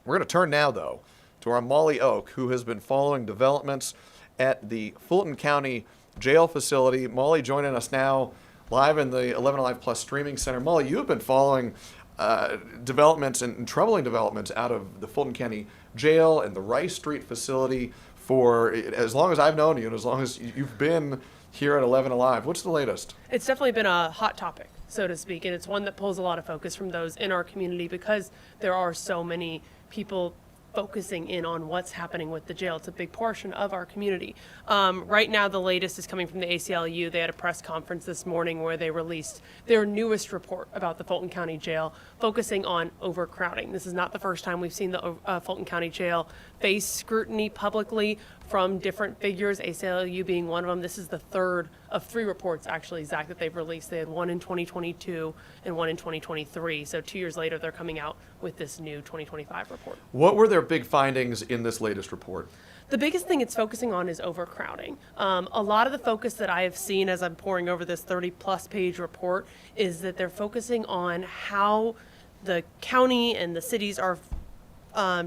We're going to turn now, though, to our Molly Oak, who has been following developments at the Fulton County Jail facility. Molly joining us now live in the 11 Alive Plus streaming center. Molly, you have been following developments and troubling developments out of the Fulton County Jail and the Rice Street facility for as long as I've known you and as long as you've been here at 11 Alive. What's the latest? It's definitely been a hot topic, so to speak, and it's one that pulls a lot of focus from those in our community because there are so many people focusing in on what's happening with the jail. It's a big portion of our community. Right now, the latest is coming from the ACLU. They had a press conference this morning where they released their newest report about the Fulton County Jail, focusing on overcrowding. This is not the first time we've seen the Fulton County Jail face scrutiny publicly from different figures, ACLU being one of them. This is the third of three reports, actually, Zach, that they've released. They had one in 2022 and one in 2023. So 2 years later, they're coming out with this new 2025 report. What were their big findings in this latest report? The biggest thing it's focusing on is overcrowding. A lot of the focus that I have seen as I'm poring over this 30-plus page report is that they're focusing on how the county and the cities are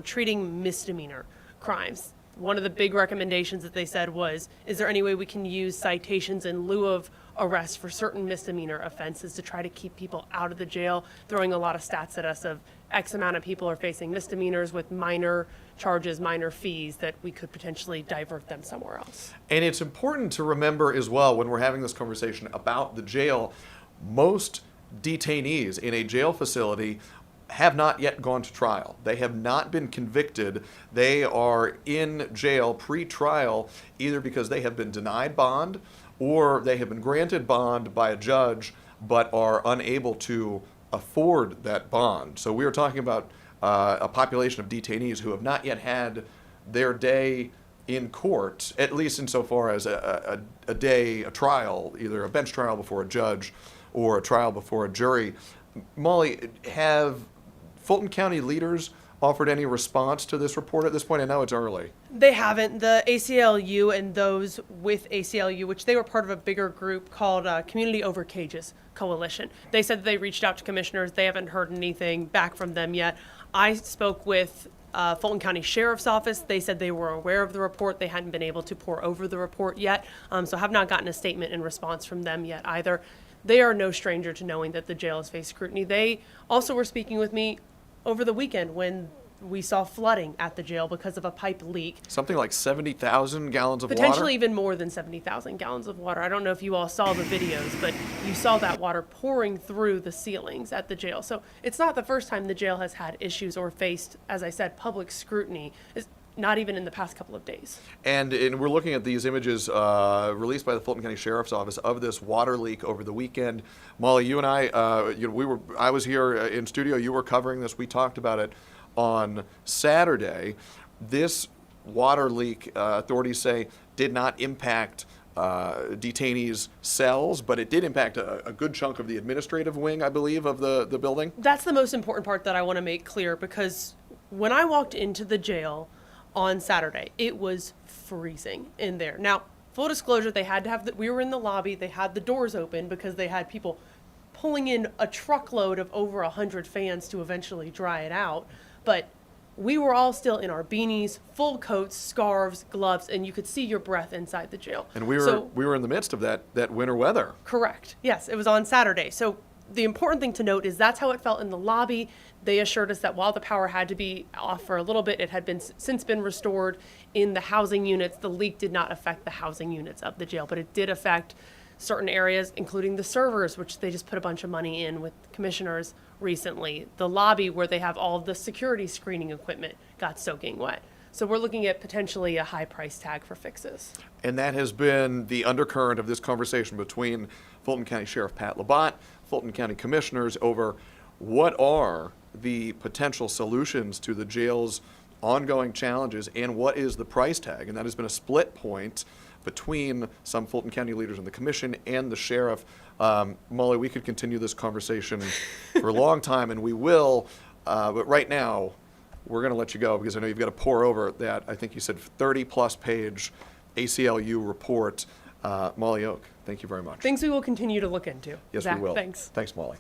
treating misdemeanor crimes. One of the big recommendations that they said was, is there any way we can use citations in lieu of arrests for certain misdemeanor offenses to try to keep people out of the jail, throwing a lot of stats at us of X amount of people are facing misdemeanors with minor charges, minor fees, that we could potentially divert them somewhere else. And it's important to remember as well, when we're having this conversation about the jail, most detainees in a jail facility have not yet gone to trial. They have not been convicted. They are in jail pre-trial either because they have been denied bond or they have been granted bond by a judge but are unable to afford that bond. So we are talking about a population of detainees who have not yet had their day in court, at least insofar as a trial, either a bench trial before a judge or a trial before a jury. Molly, have Fulton County leaders offered any response to this report at this point? I know it's early. They haven't. The ACLU and those with ACLU, which they were part of a bigger group called Community Over Cages Coalition. They said that they reached out to commissioners. They haven't heard anything back from them yet. I spoke with Fulton County Sheriff's Office. They said they were aware of the report. They hadn't been able to pore over the report yet, so have not gotten a statement in response from them yet either. They are no stranger to knowing that the jail has faced scrutiny. They also were speaking with me over the weekend when we saw flooding at the jail because of a pipe leak. Something like 70,000 gallons of water? Potentially even more than 70,000 gallons of water. I don't know if you all saw the videos, but you saw that water pouring through the ceilings at the jail. So it's not the first time the jail has had issues or faced, as I said, public scrutiny. It's not even in the past couple of days. And we're looking at these images released by the Fulton County Sheriff's Office of this water leak over the weekend. Molly, you and I, I was here in studio. You were covering this. We talked about it on Saturday. This water leak, authorities say, did not impact detainees' cells, but it did impact a good chunk of the administrative wing, I believe, of the building. That's the most important part that I want to make clear, because when I walked into the jail on Saturday, it was freezing in there. Now, full disclosure, they had to have we were in the lobby, they had the doors open because they had people pulling in a truckload of over 100 fans to eventually dry it out. But we were all still in our beanies, full coats, scarves, gloves, and you could see your breath inside the jail. And we were in the midst of that winter weather. Correct. Yes, it was on Saturday. So the important thing to note is that's how it felt in the lobby. They assured us that while the power had to be off for a little bit, it had since been restored in the housing units. The leak did not affect the housing units of the jail, but it did affect certain areas, including the servers, which they just put a bunch of money in with commissioners recently. The lobby, where they have all of the security screening equipment, got soaking wet. So we're looking at potentially a high price tag for fixes. And that has been the undercurrent of this conversation between Fulton County Sheriff Pat Labatt, Fulton County commissioners, over what are the potential solutions to the jail's ongoing challenges and what is the price tag. And that has been a split point between some Fulton County leaders in the commission and the sheriff. Molly, we could continue this conversation for a long time, and we will, but right now we're going to let you go because I know you've got to pour over that, I think you said 30-plus page ACLU report. Molly Oak, thank you very much. Things we will continue to look into. Yes, Zach, we will. Thanks. Thanks, Molly.